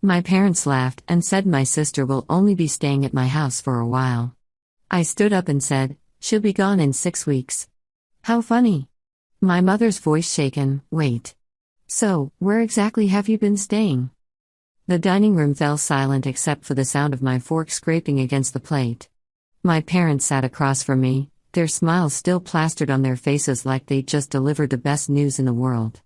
My parents laughed and said my sister will only be staying at my house for a while. I stood up and said, "She'll be gone in 6 weeks." "How funny." My mother's voice shaken, "Wait. So, where exactly have you been staying?" The dining room fell silent except for the sound of my fork scraping against the plate. My parents sat across from me, their smiles still plastered on their faces like they'd just delivered the best news in the world.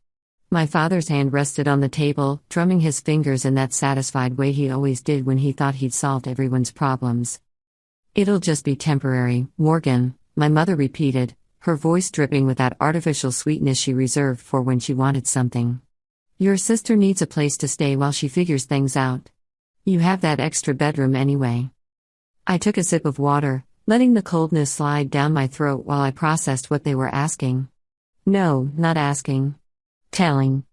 My father's hand rested on the table, drumming his fingers in that satisfied way he always did when he thought he'd solved everyone's problems. "It'll just be temporary, Morgan," my mother repeated, her voice dripping with that artificial sweetness she reserved for when she wanted something. "Your sister needs a place to stay while she figures things out. You have that extra bedroom anyway." I took a sip of water, letting the coldness slide down my throat while I processed what they were asking. No, not asking. Telling.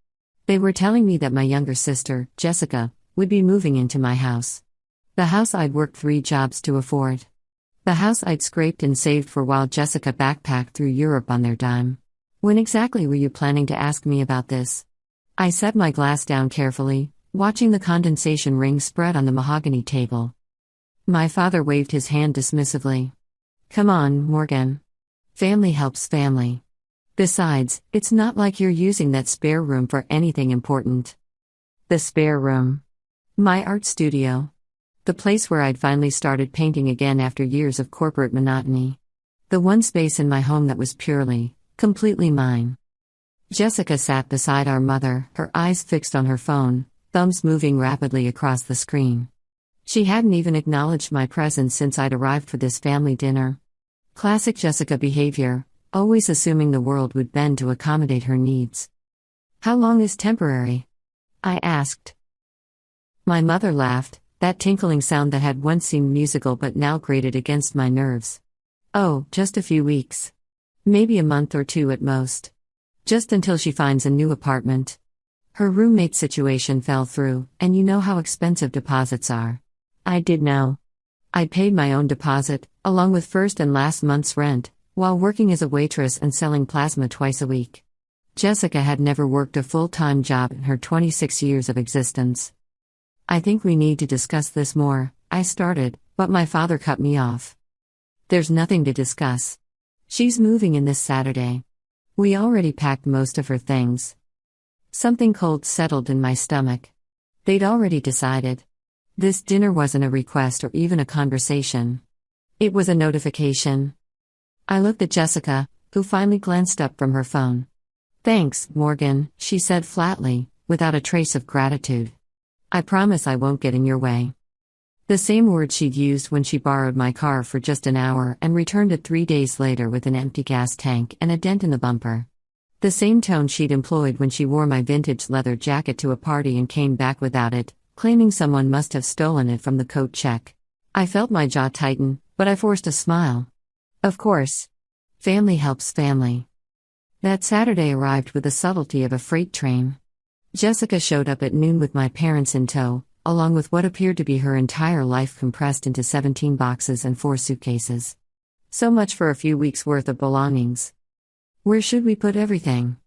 They were telling me that my younger sister, Jessica, would be moving into my house. The house I'd worked 3 jobs to afford. The house I'd scraped and saved for while Jessica backpacked through Europe on their dime. "When exactly were you planning to ask me about this?" I set my glass down carefully, watching the condensation ring spread on the mahogany table. My father waved his hand dismissively. "Come on, Morgan. Family helps family. Besides, it's not like you're using that spare room for anything important." The spare room. My art studio. The place where I'd finally started painting again after years of corporate monotony. The one space in my home that was purely, completely mine. Jessica sat beside our mother, her eyes fixed on her phone, thumbs moving rapidly across the screen. She hadn't even acknowledged my presence since I'd arrived for this family dinner. Classic Jessica behavior, always assuming the world would bend to accommodate her needs. "How long is temporary?" I asked. My mother laughed, that tinkling sound that had once seemed musical but now grated against my nerves. "Oh, just a few weeks. Maybe a month or 2 at most. Just until she finds a new apartment. Her roommate situation fell through, and you know how expensive deposits are." I did know. I'd paid my own deposit, along with first and last month's rent, while working as a waitress and selling plasma twice a week. Jessica had never worked a full-time job in her 26 years of existence. "I think we need to discuss this more," I started, but my father cut me off. "There's nothing to discuss. She's moving in this Saturday. We already packed most of her things." Something cold settled in my stomach. They'd already decided. This dinner wasn't a request or even a conversation. It was a notification. I looked at Jessica, who finally glanced up from her phone. "Thanks, Morgan," she said flatly, without a trace of gratitude. "I promise I won't get in your way." The same words she'd used when she borrowed my car for just an hour and returned it 3 days later with an empty gas tank and a dent in the bumper. The same tone she'd employed when she wore my vintage leather jacket to a party and came back without it, claiming someone must have stolen it from the coat check. I felt my jaw tighten, but I forced a smile. Of course. Family helps family. That Saturday arrived with the subtlety of a freight train. Jessica showed up at noon with my parents in tow, along with what appeared to be her entire life compressed into 17 boxes and 4 suitcases. So much for a few weeks' worth of belongings. "Where should we put everything?"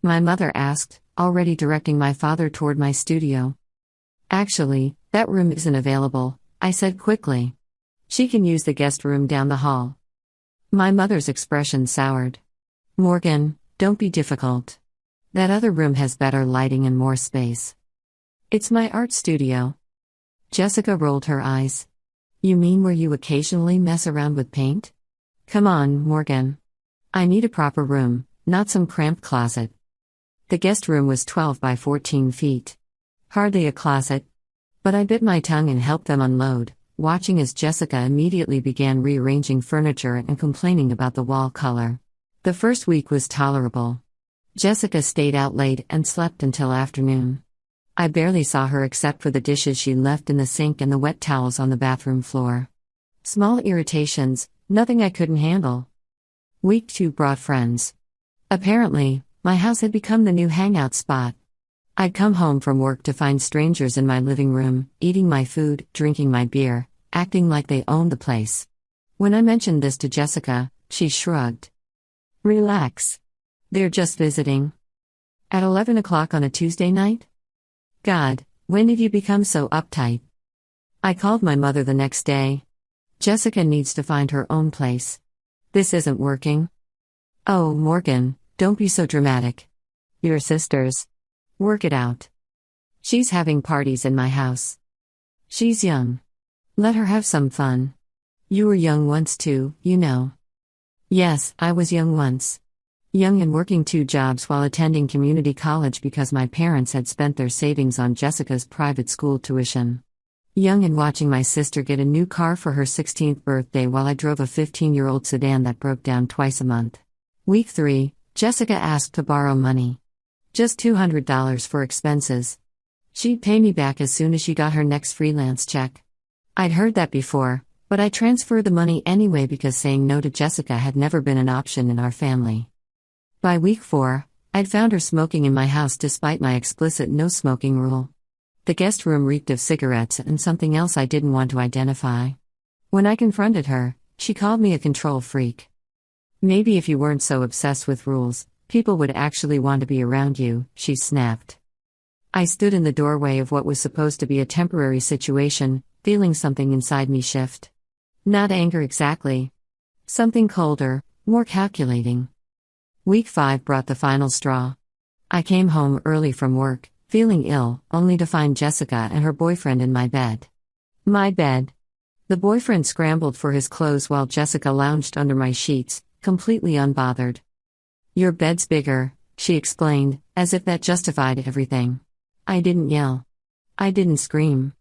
my mother asked, already directing my father toward my studio. "Actually, that room isn't available," I said quickly. "She can use the guest room down the hall." My mother's expression soured. "Morgan, don't be difficult. That other room has better lighting and more space." "It's my art studio." Jessica rolled her eyes. "You mean where you occasionally mess around with paint? Come on, Morgan. I need a proper room, not some cramped closet." The guest room was 12 by 14 feet. Hardly a closet. But I bit my tongue and helped them unload, watching as Jessica immediately began rearranging furniture and complaining about the wall color. The first week was tolerable. Jessica stayed out late and slept until afternoon. I barely saw her except for the dishes she left in the sink and the wet towels on the bathroom floor. Small irritations, nothing I couldn't handle. Week 2 brought friends. Apparently, my house had become the new hangout spot. I'd come home from work to find strangers in my living room, eating my food, drinking my beer, acting like they owned the place. When I mentioned this to Jessica, she shrugged. "Relax. They're just visiting." At 11 o'clock on a Tuesday night? God, When did you become so uptight? I called my mother the next day. Jessica needs to find her own place. This isn't working. Oh, Morgan, don't be so dramatic. Your sisters. Work it out. She's having parties in my house. She's young. Let her have some fun. You were young once too, you know. Yes, I was young once. Young and working 2 jobs while attending community college because my parents had spent their savings on Jessica's private school tuition. Young and watching my sister get a new car for her 16th birthday while I drove a 15-year-old sedan that broke down twice a month. Week 3, Jessica asked to borrow money. Just $200 for expenses. She'd pay me back as soon as she got her next freelance check. I'd heard that before, but I transferred the money anyway because saying no to Jessica had never been an option in our family. By week 4, I'd found her smoking in my house despite my explicit no-smoking rule. The guest room reeked of cigarettes and something else I didn't want to identify. When I confronted her, she called me a control freak. Maybe if you weren't so obsessed with rules, people would actually want to be around you, she snapped. I stood in the doorway of what was supposed to be a temporary situation, feeling something inside me shift. Not anger exactly. Something colder, more calculating. Week 5 brought the final straw. I came home early from work, feeling ill, only to find Jessica and her boyfriend in my bed. My bed. The boyfriend scrambled for his clothes while Jessica lounged under my sheets, completely unbothered. Your bed's bigger, she explained, as if that justified everything. I didn't yell. I didn't scream.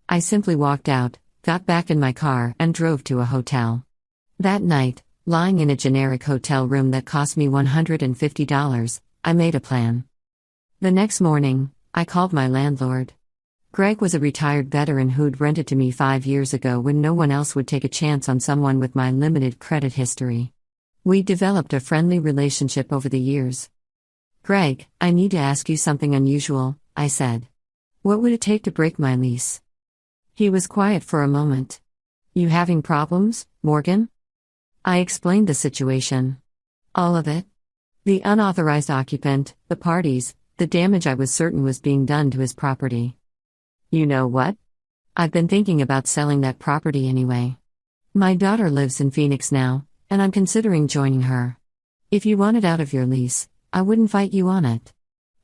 I simply walked out, got back in my car, and drove to a hotel. That night, lying in a generic hotel room that cost me $150, I made a plan. The next morning, I called my landlord. Greg was a retired veteran who'd rented to me 5 years ago when no one else would take a chance on someone with my limited credit history. We developed a friendly relationship over the years. Greg, I need to ask you something unusual, I said. What would it take to break my lease? He was quiet for a moment. You having problems, Morgan? I explained the situation. All of it? The unauthorized occupant, the parties, the damage I was certain was being done to his property. You know what? I've been thinking about selling that property anyway. My daughter lives in Phoenix now, and I'm considering joining her. If you want it out of your lease, I wouldn't fight you on it.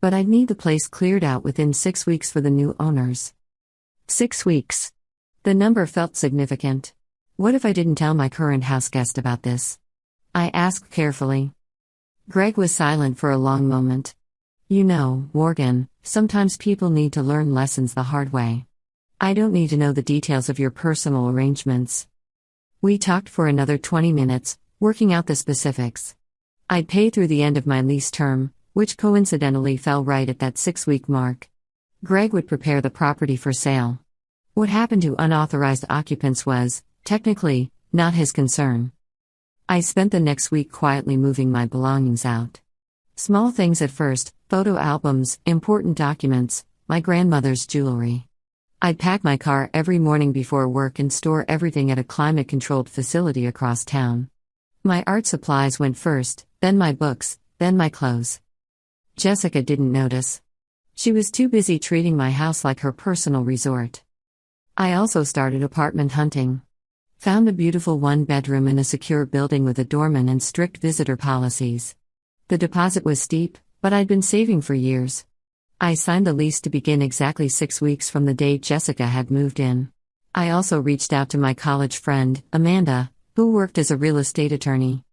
But I'd need the place cleared out within 6 weeks for the new owners. 6 weeks. The number felt significant. What if I didn't tell my current house guest about this? I asked carefully. Greg was silent for a long moment. You know, Morgan, sometimes people need to learn lessons the hard way. I don't need to know the details of your personal arrangements. We talked for another 20 minutes, working out the specifics. I'd pay through the end of my lease term, which coincidentally fell right at that 6-week mark. Greg would prepare the property for sale. What happened to unauthorized occupants was, technically, not his concern. I spent the next week quietly moving my belongings out. Small things at first, photo albums, important documents, my grandmother's jewelry. I'd pack my car every morning before work and store everything at a climate-controlled facility across town. My art supplies went first, then my books, then my clothes. Jessica didn't notice. She was too busy treating my house like her personal resort. I also started apartment hunting. Found a beautiful 1-bedroom in a secure building with a doorman and strict visitor policies. The deposit was steep, but I'd been saving for years. I signed the lease to begin exactly 6 weeks from the day Jessica had moved in. I also reached out to my college friend, Amanda, who worked as a real estate attorney.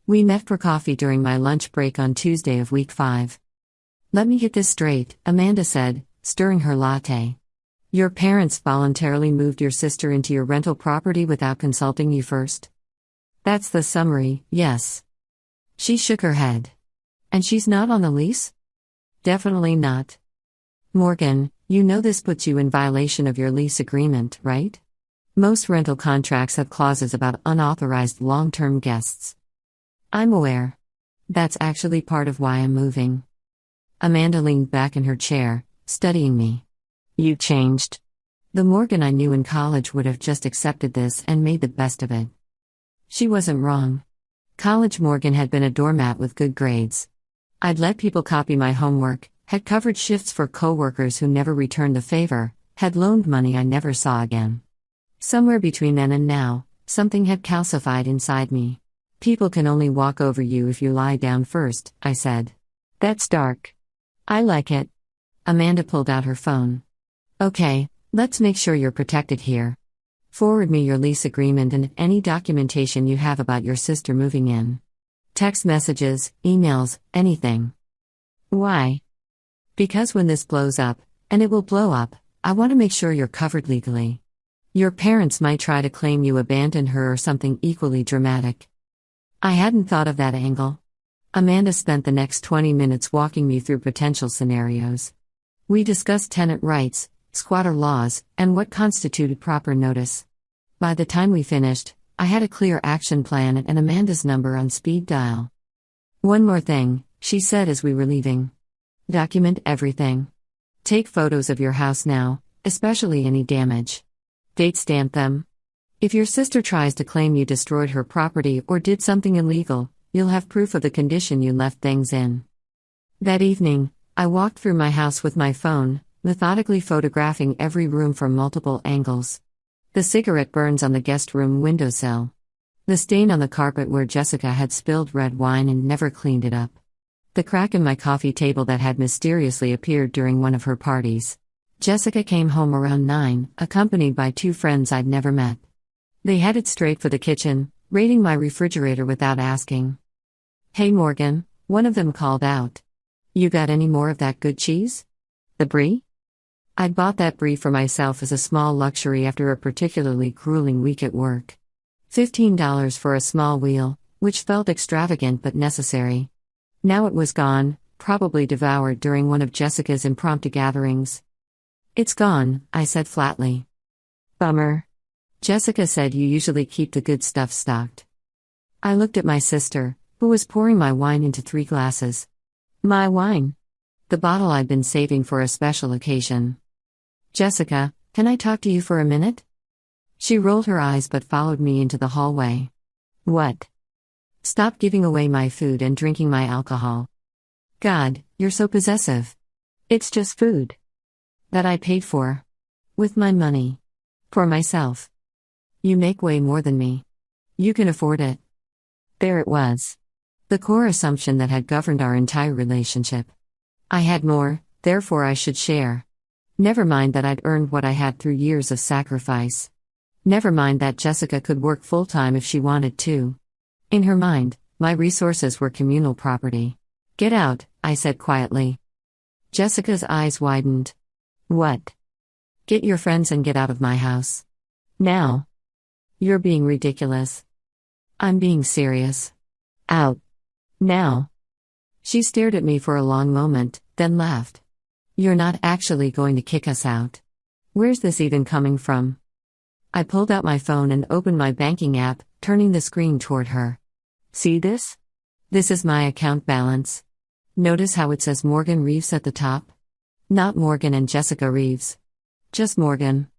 We met for coffee during my lunch break on Tuesday of week 5. Let me get this straight, Amanda said, stirring her latte. Your parents voluntarily moved your sister into your rental property without consulting you first? That's the summary, yes. She shook her head. And she's not on the lease? Definitely not. Morgan, you know this puts you in violation of your lease agreement, right? Most rental contracts have clauses about unauthorized long-term guests. I'm aware. That's actually part of why I'm moving. Amanda leaned back in her chair, studying me. You changed. The Morgan I knew in college would have just accepted this and made the best of it. She wasn't wrong. College Morgan had been a doormat with good grades. I'd let people copy my homework, had covered shifts for coworkers who never returned the favor, had loaned money I never saw again. Somewhere between then and now, something had calcified inside me. People can only walk over you if you lie down first, I said. That's dark. I like it. Amanda pulled out her phone. Okay, let's make sure you're protected here. Forward me your lease agreement and any documentation you have about your sister moving in. Text messages, emails, anything. Why? Because when this blows up, and it will blow up, I want to make sure you're covered legally. Your parents might try to claim you abandoned her or something equally dramatic. I hadn't thought of that angle. Amanda spent the next 20 minutes walking me through potential scenarios. We discussed tenant rights, squatter laws, and what constituted proper notice. By the time we finished, I had a clear action plan and Amanda's number on speed dial. One more thing, she said as we were leaving. Document everything. Take photos of your house now, especially any damage. Date stamp them. If your sister tries to claim you destroyed her property or did something illegal, you'll have proof of the condition you left things in. That evening, I walked through my house with my phone, methodically photographing every room from multiple angles. The cigarette burns on the guest room windowsill. The stain on the carpet where Jessica had spilled red wine and never cleaned it up. The crack in my coffee table that had mysteriously appeared during one of her parties. Jessica came home around 9, accompanied by 2 friends I'd never met. They headed straight for the kitchen, raiding my refrigerator without asking. Hey Morgan, one of them called out. You got any more of that good cheese? The brie? I'd bought that brie for myself as a small luxury after a particularly grueling week at work. $15 for a small wheel, which felt extravagant but necessary. Now it was gone, probably devoured during one of Jessica's impromptu gatherings. It's gone, I said flatly. Bummer. Jessica said you usually keep the good stuff stocked. I looked at my sister, who was pouring my wine into 3 glasses. My wine? The bottle I'd been saving for a special occasion. Jessica, can I talk to you for a minute? She rolled her eyes but followed me into the hallway. What? Stop giving away my food and drinking my alcohol. God, you're so possessive. It's just food. That I paid for. With my money. For myself. You make way more than me. You can afford it. There it was. The core assumption that had governed our entire relationship. I had more, therefore I should share. Never mind that I'd earned what I had through years of sacrifice. Never mind that Jessica could work full-time if she wanted to. In her mind, my resources were communal property. Get out, I said quietly. Jessica's eyes widened. What? Get your friends and get out of my house. Now. You're being ridiculous. I'm being serious. Out. Now. She stared at me for a long moment, then laughed. You're not actually going to kick us out. Where's this even coming from? I pulled out my phone and opened my banking app, turning the screen toward her. See this? This is my account balance. Notice how it says Morgan Reeves at the top? Not Morgan and Jessica Reeves. Just Morgan.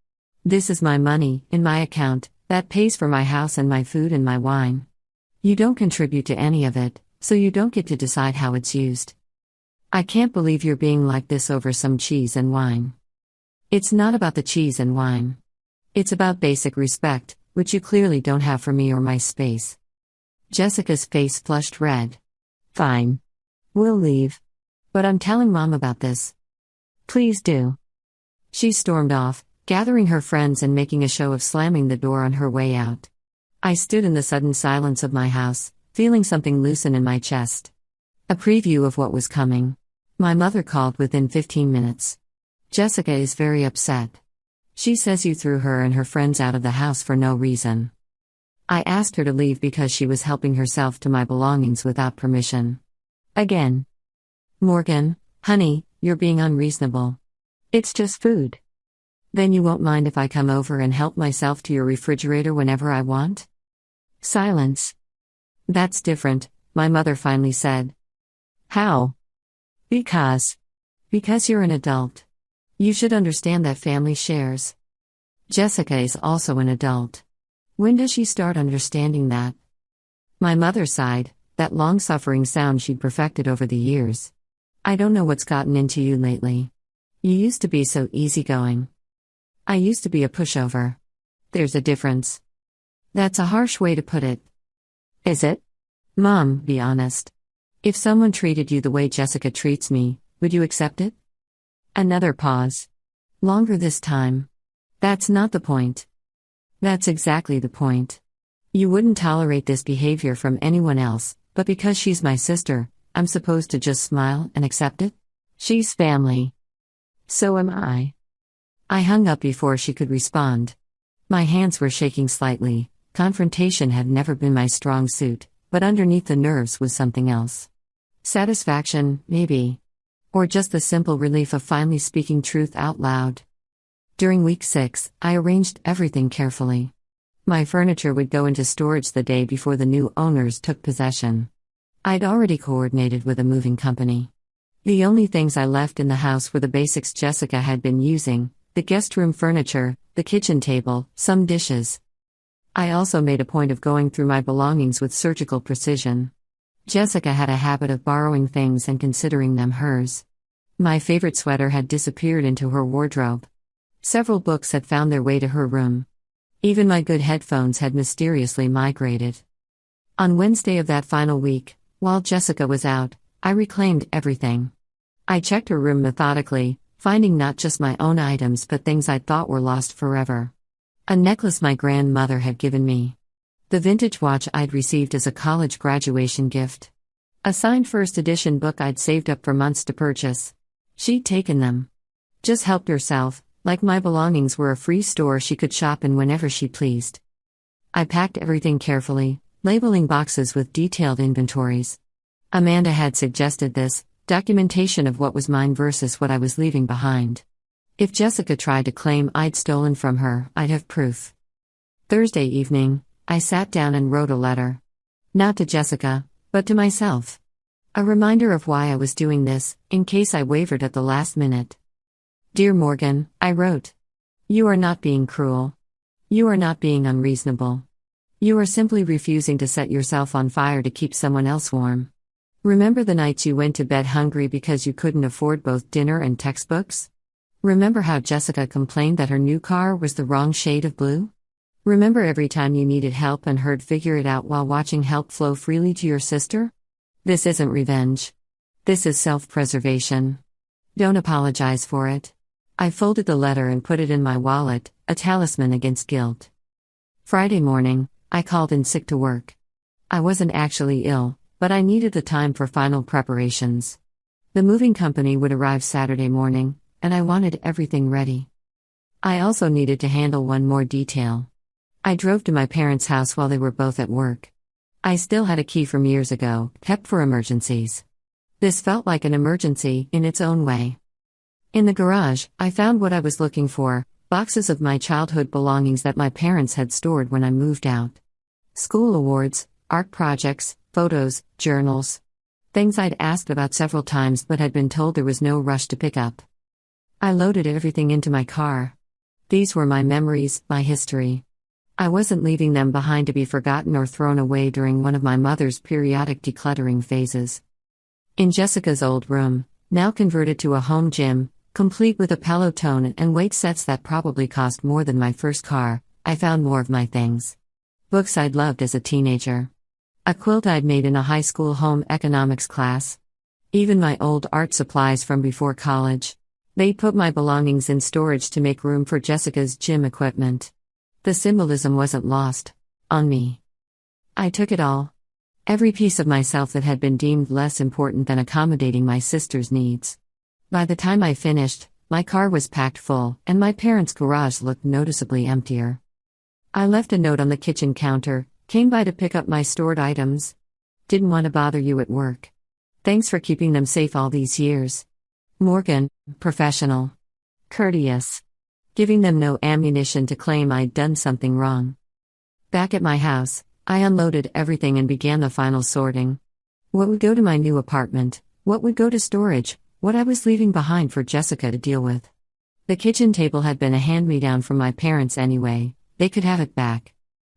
This is my money, in my account, that pays for my house and my food and my wine. You don't contribute to any of it, so you don't get to decide how it's used. I can't believe you're being like this over some cheese and wine. It's not about the cheese and wine. It's about basic respect, which you clearly don't have for me or my space. Jessica's face flushed red. Fine. We'll leave. But I'm telling Mom about this. Please do. She stormed off, gathering her friends and making a show of slamming the door on her way out. I stood in the sudden silence of my house, feeling something loosen in my chest. A preview of what was coming. My mother called within 15 minutes. Jessica is very upset. She says you threw her and her friends out of the house for no reason. I asked her to leave because she was helping herself to my belongings without permission. Again. Morgan, honey, you're being unreasonable. It's just food. Then you won't mind if I come over and help myself to your refrigerator whenever I want? Silence. That's different, my mother finally said. How? Because you're an adult. You should understand that family shares. Jessica is also an adult. When does she start understanding that? My mother sighed, that long-suffering sound she'd perfected over the years. I don't know what's gotten into you lately. You used to be so easygoing. I used to be a pushover. There's a difference. That's a harsh way to put it. Is it? Mom, be honest. If someone treated you the way Jessica treats me, would you accept it? Another pause. Longer this time. That's not the point. That's exactly the point. You wouldn't tolerate this behavior from anyone else, but because she's my sister, I'm supposed to just smile and accept it? She's family. So am I. I hung up before she could respond. My hands were shaking slightly. Confrontation had never been my strong suit, but underneath the nerves was something else. Satisfaction, maybe. Or just the simple relief of finally speaking truth out loud. During week 6, I arranged everything carefully. My furniture would go into storage the day before the new owners took possession. I'd already coordinated with a moving company. The only things I left in the house were the basics Jessica had been using: the guest room furniture, the kitchen table, some dishes. I also made a point of going through my belongings with surgical precision. Jessica had a habit of borrowing things and considering them hers. My favorite sweater had disappeared into her wardrobe. Several books had found their way to her room. Even my good headphones had mysteriously migrated. On Wednesday of that final week, while Jessica was out, I reclaimed everything. I checked her room methodically, finding not just my own items but things I thought were lost forever. A necklace my grandmother had given me. The vintage watch I'd received as a college graduation gift. A signed first edition book I'd saved up for months to purchase. She'd taken them. Just helped herself, like my belongings were a free store she could shop in whenever she pleased. I packed everything carefully, labeling boxes with detailed inventories. Amanda had suggested this, documentation of what was mine versus what I was leaving behind. If Jessica tried to claim I'd stolen from her, I'd have proof. Thursday evening, I sat down and wrote a letter. Not to Jessica, but to myself. A reminder of why I was doing this, in case I wavered at the last minute. Dear Morgan, I wrote. You are not being cruel. You are not being unreasonable. You are simply refusing to set yourself on fire to keep someone else warm. Remember the nights you went to bed hungry because you couldn't afford both dinner and textbooks? Remember how Jessica complained that her new car was the wrong shade of blue? Remember every time you needed help and heard figure it out while watching help flow freely to your sister? This isn't revenge. This is self-preservation. Don't apologize for it. I folded the letter and put it in my wallet, a talisman against guilt. Friday morning, I called in sick to work. I wasn't actually ill, but I needed the time for final preparations. The moving company would arrive Saturday morning, and I wanted everything ready. I also needed to handle one more detail. I drove to my parents' house while they were both at work. I still had a key from years ago, kept for emergencies. This felt like an emergency in its own way. In the garage, I found what I was looking for: boxes of my childhood belongings that my parents had stored when I moved out. School awards, art projects, photos, journals. Things I'd asked about several times but had been told there was no rush to pick up. I loaded everything into my car. These were my memories, my history. I wasn't leaving them behind to be forgotten or thrown away during one of my mother's periodic decluttering phases. In Jessica's old room, now converted to a home gym, complete with a Peloton and weight sets that probably cost more than my first car, I found more of my things. Books I'd loved as a teenager. A quilt I'd made in a high school home economics class. Even my old art supplies from before college. They'd put my belongings in storage to make room for Jessica's gym equipment. The symbolism wasn't lost on me. I took it all. Every piece of myself that had been deemed less important than accommodating my sister's needs. By the time I finished, my car was packed full, and my parents' garage looked noticeably emptier. I left a note on the kitchen counter, came by to pick up my stored items. Didn't want to bother you at work. Thanks for keeping them safe all these years. Morgan, professional. Courteous. Giving them no ammunition to claim I'd done something wrong. Back at my house, I unloaded everything and began the final sorting. What would go to my new apartment? What would go to storage? What I was leaving behind for Jessica to deal with. The kitchen table had been a hand-me-down from my parents anyway, they could have it back.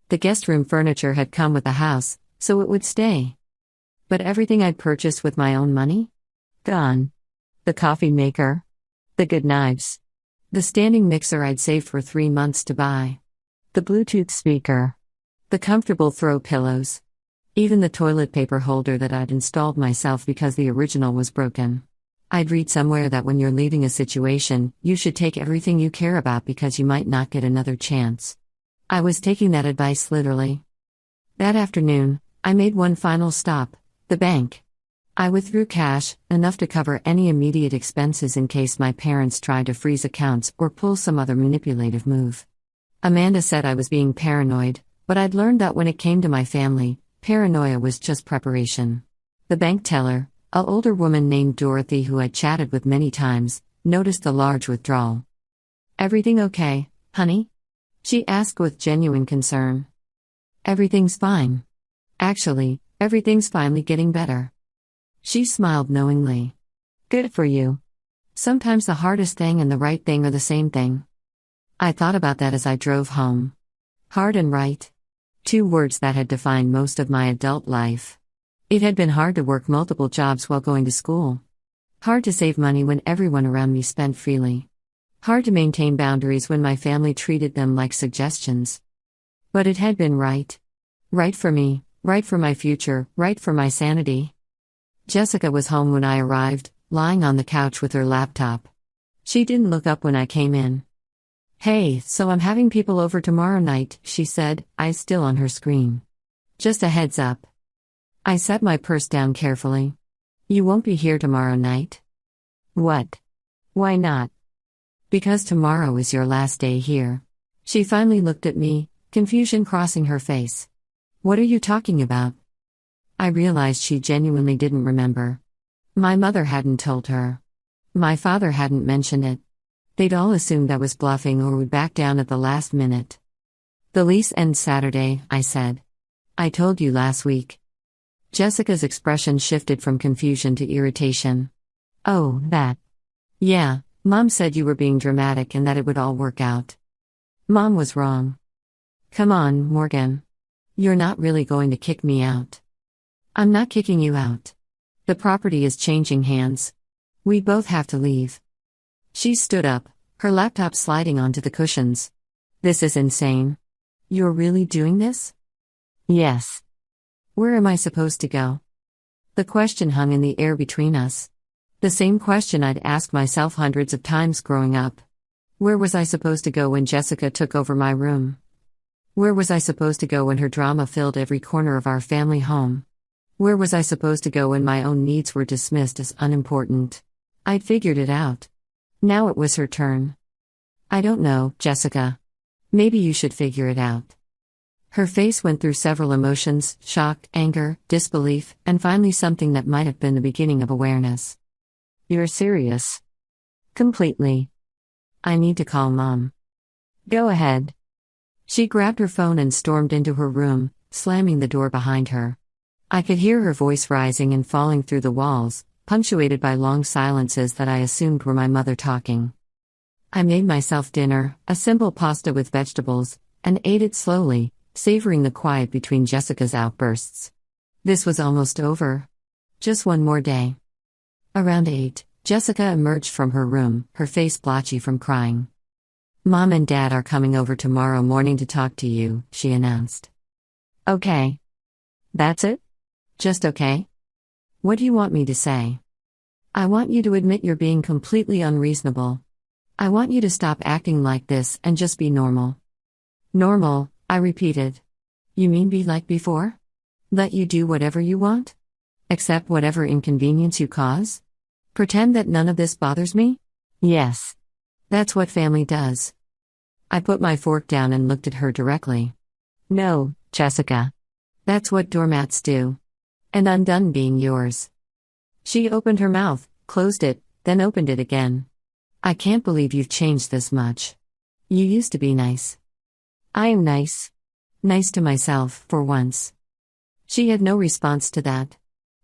The guest room furniture had come with the house, so it would stay. But everything I'd purchased with my own money? Gone. The coffee maker. The good knives. The standing mixer I'd saved for 3 months to buy. The Bluetooth speaker. The comfortable throw pillows. Even the toilet paper holder that I'd installed myself because the original was broken. I'd read somewhere that when you're leaving a situation, you should take everything you care about because you might not get another chance. I was taking that advice literally. That afternoon, I made one final stop, the bank. I withdrew cash, enough to cover any immediate expenses in case my parents tried to freeze accounts or pull some other manipulative move. Amanda said I was being paranoid, but I'd learned that when it came to my family, paranoia was just preparation. The bank teller, an older woman named Dorothy who I'd chatted with many times, noticed the large withdrawal. "Everything okay, honey?" she asked with genuine concern. "Everything's fine. Actually, everything's finally getting better." She smiled knowingly. "Good for you. Sometimes the hardest thing and the right thing are the same thing." I thought about that as I drove home. Hard and right. 2 words that had defined most of my adult life. It had been hard to work multiple jobs while going to school. Hard to save money when everyone around me spent freely. Hard to maintain boundaries when my family treated them like suggestions. But it had been right. Right for me, right for my future, right for my sanity. Jessica was home when I arrived, lying on the couch with her laptop. She didn't look up when I came in. "Hey, so I'm having people over tomorrow night," she said, eyes still on her screen. "Just a heads up." I set my purse down carefully. "You won't be here tomorrow night?" "What? Why not?" "Because tomorrow is your last day here." She finally looked at me, confusion crossing her face. "What are you talking about?" I realized she genuinely didn't remember. My mother hadn't told her. My father hadn't mentioned it. They'd all assumed I was bluffing or would back down at the last minute. "The lease ends Saturday," I said. "I told you last week." Jessica's expression shifted from confusion to irritation. "Oh, that. Yeah, Mom said you were being dramatic and that it would all work out." Mom was wrong. "Come on, Morgan. You're not really going to kick me out." "I'm not kicking you out. The property is changing hands. We both have to leave." She stood up, her laptop sliding onto the cushions. "This is insane. You're really doing this?" "Yes." "Where am I supposed to go?" The question hung in the air between us. The same question I'd asked myself hundreds of times growing up. Where was I supposed to go when Jessica took over my room? Where was I supposed to go when her drama filled every corner of our family home? Where was I supposed to go when my own needs were dismissed as unimportant? I'd figured it out. Now it was her turn. "I don't know, Jessica. Maybe you should figure it out." Her face went through several emotions: shock, anger, disbelief, and finally something that might have been the beginning of awareness. "You're serious?" "Completely. I need to call Mom." "Go ahead." She grabbed her phone and stormed into her room, slamming the door behind her. I could hear her voice rising and falling through the walls, punctuated by long silences that I assumed were my mother talking. I made myself dinner, a simple pasta with vegetables, and ate it slowly, savoring the quiet between Jessica's outbursts. This was almost over. Just one more day. Around 8, Jessica emerged from her room, her face blotchy from crying. "Mom and Dad are coming over tomorrow morning to talk to you," she announced. "Okay. That's it? Just okay? What do you want me to say?" "I want you to admit you're being completely unreasonable. I want you to stop acting like this and just be normal." "Normal," I repeated. "You mean be like before? Let you do whatever you want? Accept whatever inconvenience you cause? Pretend that none of this bothers me?" "Yes. That's what family does." I put my fork down and looked at her directly. "No, Jessica. That's what doormats do. And I'm done being yours." She opened her mouth, closed it, then opened it again. "I can't believe you've changed this much. You used to be nice." "I am nice. Nice to myself, for once." She had no response to that.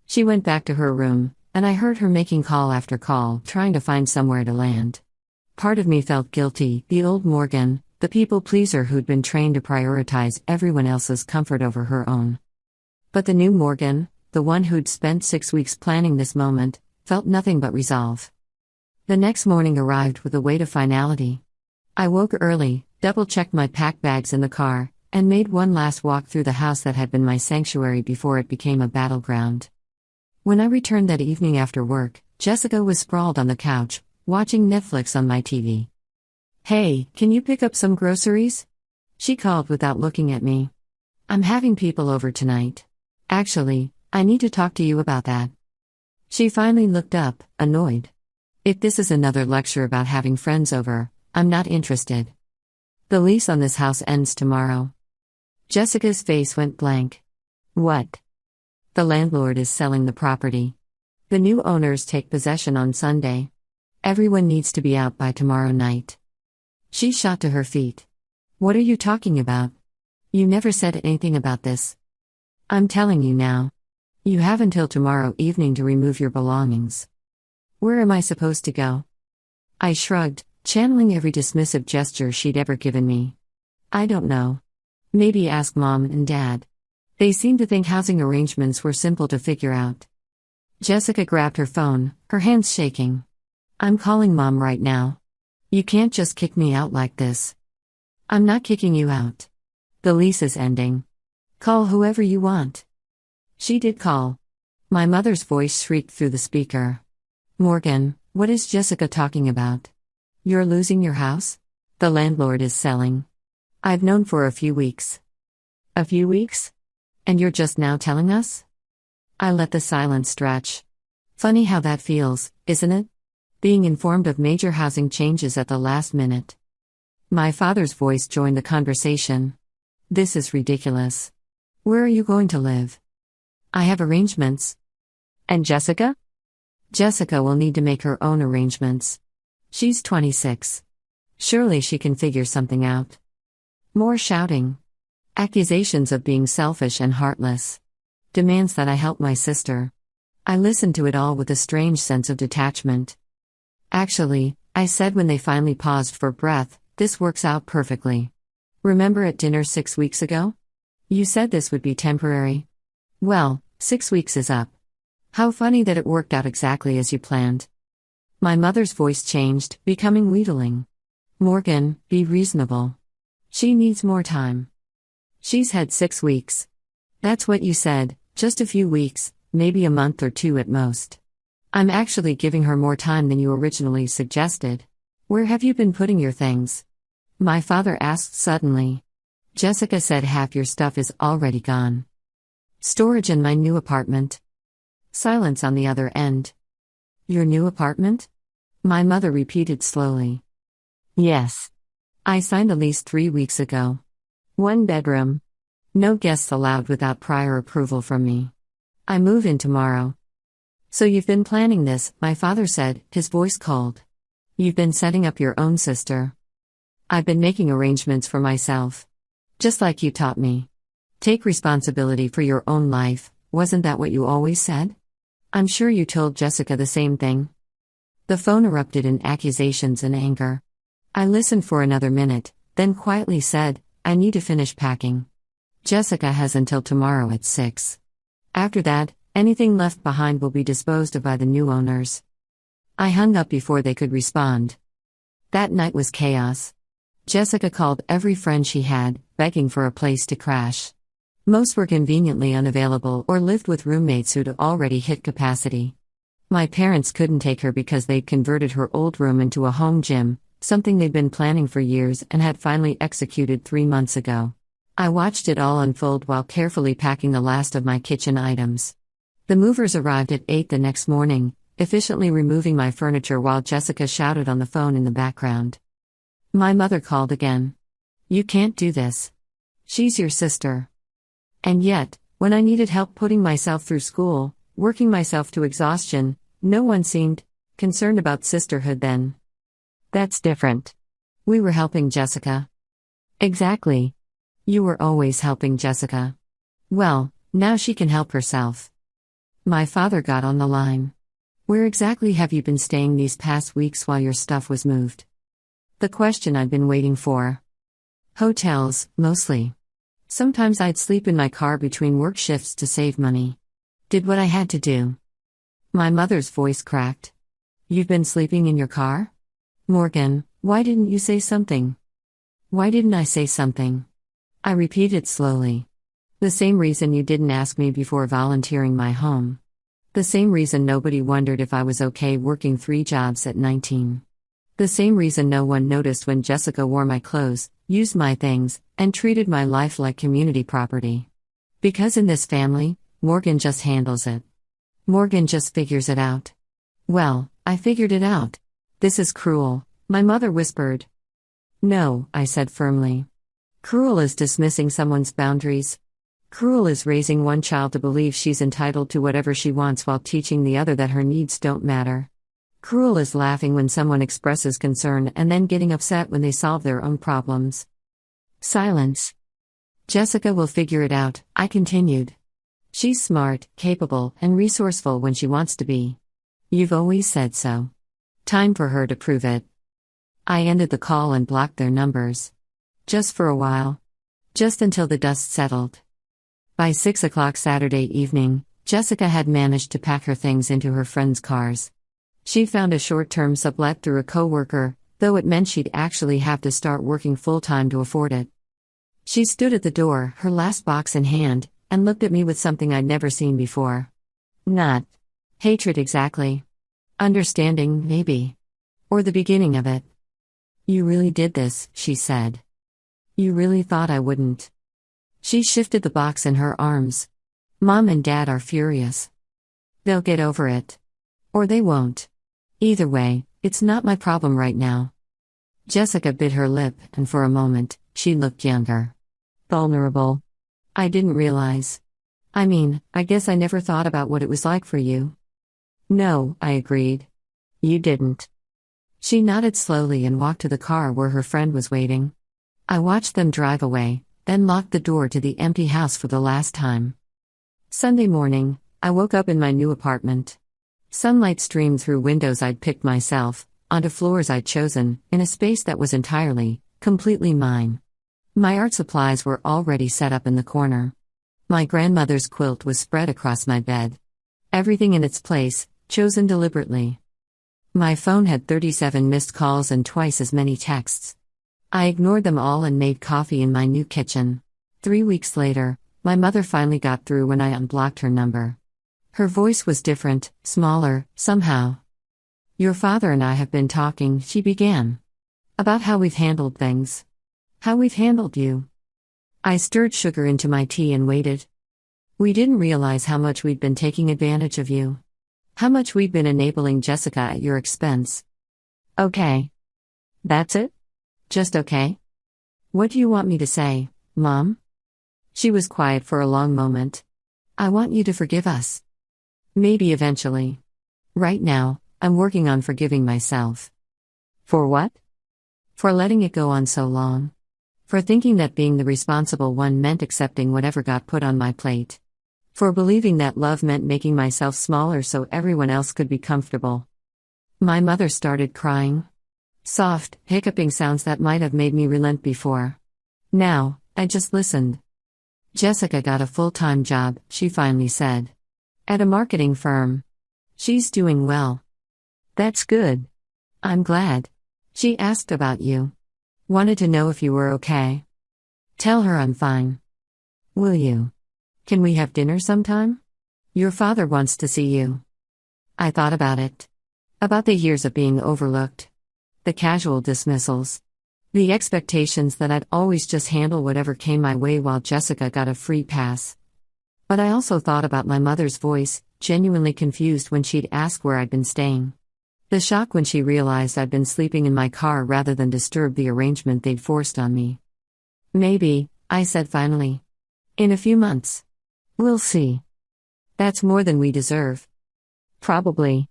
She went back to her room, and I heard her making call after call, trying to find somewhere to land. Part of me felt guilty, the old Morgan, the people pleaser who'd been trained to prioritize everyone else's comfort over her own. But the new Morgan, the one who'd spent 6 weeks planning this moment, felt nothing but resolve. The next morning arrived with a weight of finality. I woke early, double-checked my pack bags in the car, and made one last walk through the house that had been my sanctuary before it became a battleground. When I returned that evening after work, Jessica was sprawled on the couch, watching Netflix on my TV. "Hey, can you pick up some groceries?" she called without looking at me. "I'm having people over tonight. Actually, I need to talk to you about that." She finally looked up, annoyed. "If this is another lecture about having friends over, I'm not interested. The lease on this house ends tomorrow." Jessica's face went blank. "What?" "The landlord is selling the property. The new owners take possession on Sunday. Everyone needs to be out by tomorrow night." She shot to her feet. "What are you talking about? You never said anything about this." "I'm telling you now. You have until tomorrow evening to remove your belongings." "Where am I supposed to go?" I shrugged, channeling every dismissive gesture she'd ever given me. "I don't know. Maybe ask Mom and Dad. They seem to think housing arrangements were simple to figure out." Jessica grabbed her phone, her hands shaking. "I'm calling Mom right now. You can't just kick me out like this." "I'm not kicking you out. The lease is ending. Call whoever you want." She did call. My mother's voice shrieked through the speaker. "Morgan, what is Jessica talking about? You're losing your house? The landlord is selling. I've known for a few weeks." "A few weeks? And you're just now telling us?" I let the silence stretch. Funny how that feels, isn't it? Being informed of major housing changes at the last minute. My father's voice joined the conversation. "This is ridiculous. Where are you going to live?" "I have arrangements." "And Jessica?" "Jessica will need to make her own arrangements. She's 26. Surely she can figure something out." More shouting. Accusations of being selfish and heartless. Demands that I help my sister. I listened to it all with a strange sense of detachment. "Actually," I said when they finally paused for breath, "this works out perfectly. Remember at dinner 6 weeks ago? You said this would be temporary. Well, 6 weeks is up. How funny that it worked out exactly as you planned." My mother's voice changed, becoming wheedling. "Morgan, be reasonable. She needs more time. She's had 6 weeks. That's what you said, just a few weeks, maybe a month or 2 at most. I'm actually giving her more time than you originally suggested. Where have you been putting your things?" My father asked suddenly. "Jessica said half your stuff is already gone." "Storage in my new apartment." Silence on the other end. "Your new apartment?" My mother repeated slowly. "Yes. I signed the lease 3 weeks ago. 1 bedroom. No guests allowed without prior approval from me. I move in tomorrow." "So you've been planning this," my father said, his voice cold. "You've been setting up your own sister." "I've been making arrangements for myself. Just like you taught me. Take responsibility for your own life, wasn't that what you always said? I'm sure you told Jessica the same thing." The phone erupted in accusations and anger. I listened for another minute, then quietly said, "I need to finish packing. Jessica has until tomorrow at 6. After that, anything left behind will be disposed of by the new owners." I hung up before they could respond. That night was chaos. Jessica called every friend she had, begging for a place to crash. Most were conveniently unavailable or lived with roommates who'd already hit capacity. My parents couldn't take her because they'd converted her old room into a home gym, something they'd been planning for years and had finally executed 3 months ago. I watched it all unfold while carefully packing the last of my kitchen items. The movers arrived at 8 the next morning, efficiently removing my furniture while Jessica shouted on the phone in the background. My mother called again. "You can't do this. She's your sister." And yet, when I needed help putting myself through school, working myself to exhaustion, no one seemed concerned about sisterhood then. "That's different. We were helping Jessica." "Exactly. You were always helping Jessica. Well, now she can help herself." My father got on the line. "Where exactly have you been staying these past weeks while your stuff was moved?" The question I'd been waiting for. "Hotels, mostly. Sometimes I'd sleep in my car between work shifts to save money. Did what I had to do." My mother's voice cracked. You've been sleeping in your car? Morgan, why didn't you say something? Why didn't I say something? I repeated slowly. The same reason you didn't ask me before volunteering my home. The same reason nobody wondered if I was okay working 3 jobs at 19. The same reason no one noticed when Jessica wore my clothes, used my things, and treated my life like community property. Because in this family, Morgan just handles it. Morgan just figures it out. Well, I figured it out. This is cruel, my mother whispered. No, I said firmly. Cruel is dismissing someone's boundaries. Cruel is raising one child to believe she's entitled to whatever she wants while teaching the other that her needs don't matter. Cruel is laughing when someone expresses concern and then getting upset when they solve their own problems. Silence. Jessica will figure it out, I continued. She's smart, capable, and resourceful when she wants to be. You've always said so. Time for her to prove it. I ended the call and blocked their numbers. Just for a while. Just until the dust settled. By 6 o'clock Saturday evening, Jessica had managed to pack her things into her friends' cars. She found a short-term sublet through a coworker, though it meant she'd actually have to start working full-time to afford it. She stood at the door, her last box in hand, and looked at me with something I'd never seen before. Not hatred exactly. Understanding, maybe. Or the beginning of it. You really did this, she said. You really thought I wouldn't. She shifted the box in her arms. Mom and Dad are furious. They'll get over it. Or they won't. Either way, it's not my problem right now. Jessica bit her lip, and for a moment, she looked younger. Vulnerable. I didn't realize. I guess I never thought about what it was like for you. No, I agreed. You didn't. She nodded slowly and walked to the car where her friend was waiting. I watched them drive away, then locked the door to the empty house for the last time. Sunday morning, I woke up in my new apartment. Sunlight streamed through windows I'd picked myself, onto floors I'd chosen, in a space that was entirely, completely mine. My art supplies were already set up in the corner. My grandmother's quilt was spread across my bed. Everything in its place, chosen deliberately. My phone had 37 missed calls and twice as many texts. I ignored them all and made coffee in my new kitchen. 3 weeks later, my mother finally got through when I unblocked her number. Her voice was different, smaller, somehow. Your father and I have been talking, she began. About how we've handled things. How we've handled you. I stirred sugar into my tea and waited. We didn't realize how much we'd been taking advantage of you. How much we'd been enabling Jessica at your expense. Okay. That's it? Just okay? What do you want me to say, Mom? She was quiet for a long moment. I want you to forgive us. Maybe eventually. Right now, I'm working on forgiving myself. For what? For letting it go on so long. For thinking that being the responsible one meant accepting whatever got put on my plate. For believing that love meant making myself smaller so everyone else could be comfortable. My mother started crying. Soft, hiccuping sounds that might have made me relent before. Now, I just listened. Jessica got a full-time job, she finally said. At a marketing firm. She's doing well. That's good. I'm glad. She asked about you. Wanted to know if you were okay. Tell her I'm fine. Will you? Can we have dinner sometime? Your father wants to see you. I thought about it. About the years of being overlooked. The casual dismissals. The expectations that I'd always just handle whatever came my way while Jessica got a free pass. But I also thought about my mother's voice, genuinely confused when she'd ask where I'd been staying. The shock when she realized I'd been sleeping in my car rather than disturb the arrangement they'd forced on me. Maybe, I said finally. In a few months. We'll see. That's more than we deserve. Probably.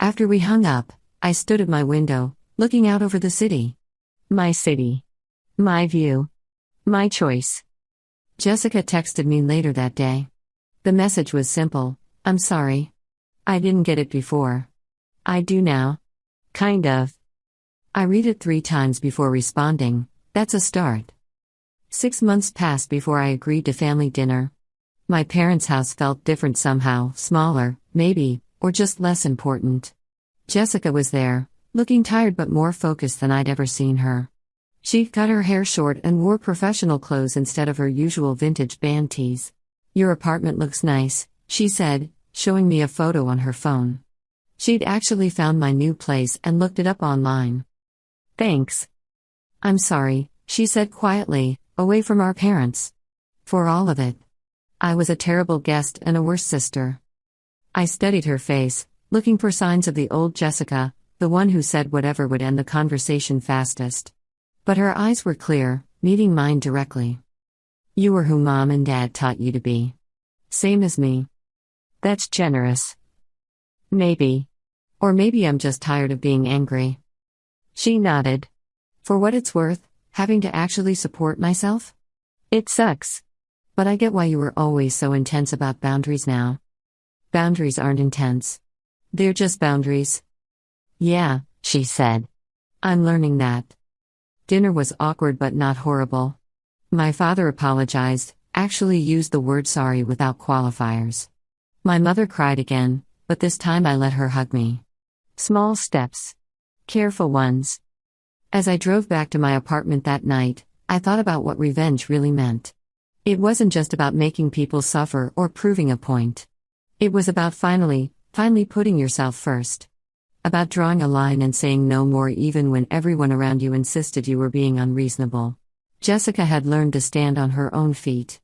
After we hung up, I stood at my window, looking out over the city. My city. My view. My choice. Jessica texted me later that day. The message was simple, I'm sorry. I didn't get it before. I do now. Kind of. I read it 3 times before responding, that's a start. 6 months passed before I agreed to family dinner. My parents' house felt different somehow, smaller, maybe, or just less important. Jessica was there, looking tired but more focused than I'd ever seen her. She'd cut her hair short and wore professional clothes instead of her usual vintage band tees. "Your apartment looks nice," she said, showing me a photo on her phone. She'd actually found my new place and looked it up online. "Thanks." "I'm sorry," she said quietly, away from our parents. "For all of it. I was a terrible guest and a worse sister." I studied her face, looking for signs of the old Jessica, the one who said whatever would end the conversation fastest. But her eyes were clear, meeting mine directly. "You were who Mom and Dad taught you to be." "Same as me." "That's generous." "Maybe. Or maybe I'm just tired of being angry." She nodded. "For what it's worth, having to actually support myself? It sucks. But I get why you were always so intense about boundaries now." "Boundaries aren't intense. They're just boundaries." "Yeah," she said. "I'm learning that." Dinner was awkward but not horrible. My father apologized, actually used the word sorry without qualifiers. My mother cried again, but this time I let her hug me. Small steps. Careful ones. As I drove back to my apartment that night, I thought about what revenge really meant. It wasn't just about making people suffer or proving a point. It was about finally putting yourself first. About drawing a line and saying no more even when everyone around you insisted you were being unreasonable. Jessica had learned to stand on her own feet.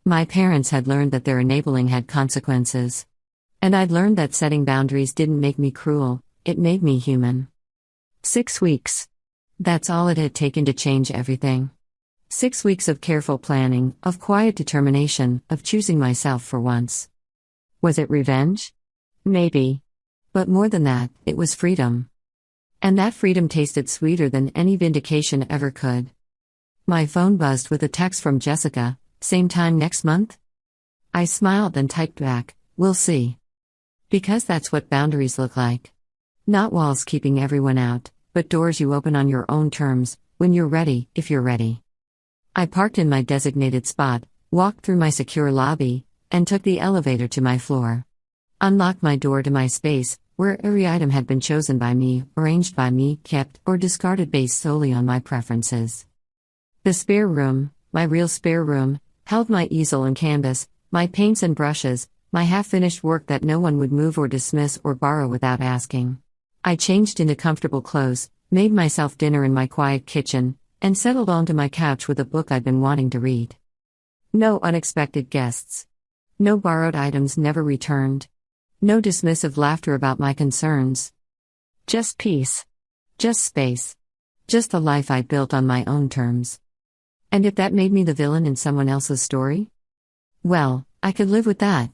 My parents had learned that their enabling had consequences. And I'd learned that setting boundaries didn't make me cruel, it made me human. 6 weeks. That's all it had taken to change everything. 6 weeks of careful planning, of quiet determination, of choosing myself for once. Was it revenge? Maybe. But more than that, it was freedom. And that freedom tasted sweeter than any vindication ever could. My phone buzzed with a text from Jessica, "Same time next month?" I smiled and typed back, "We'll see." Because that's what boundaries look like. Not walls keeping everyone out, but doors you open on your own terms, when you're ready, if you're ready. I parked in my designated spot, walked through my secure lobby, and took the elevator to my floor. Unlocked my door to my space, where every item had been chosen by me, arranged by me, kept or discarded based solely on my preferences. The spare room, my real spare room, held my easel and canvas, my paints and brushes, my half-finished work that no one would move or dismiss or borrow without asking. I changed into comfortable clothes, made myself dinner in my quiet kitchen, and settled onto my couch with a book I'd been wanting to read. No unexpected guests. No borrowed items never returned. No dismissive laughter about my concerns. Just peace. Just space. Just the life I'd built on my own terms. And if that made me the villain in someone else's story? Well, I could live with that.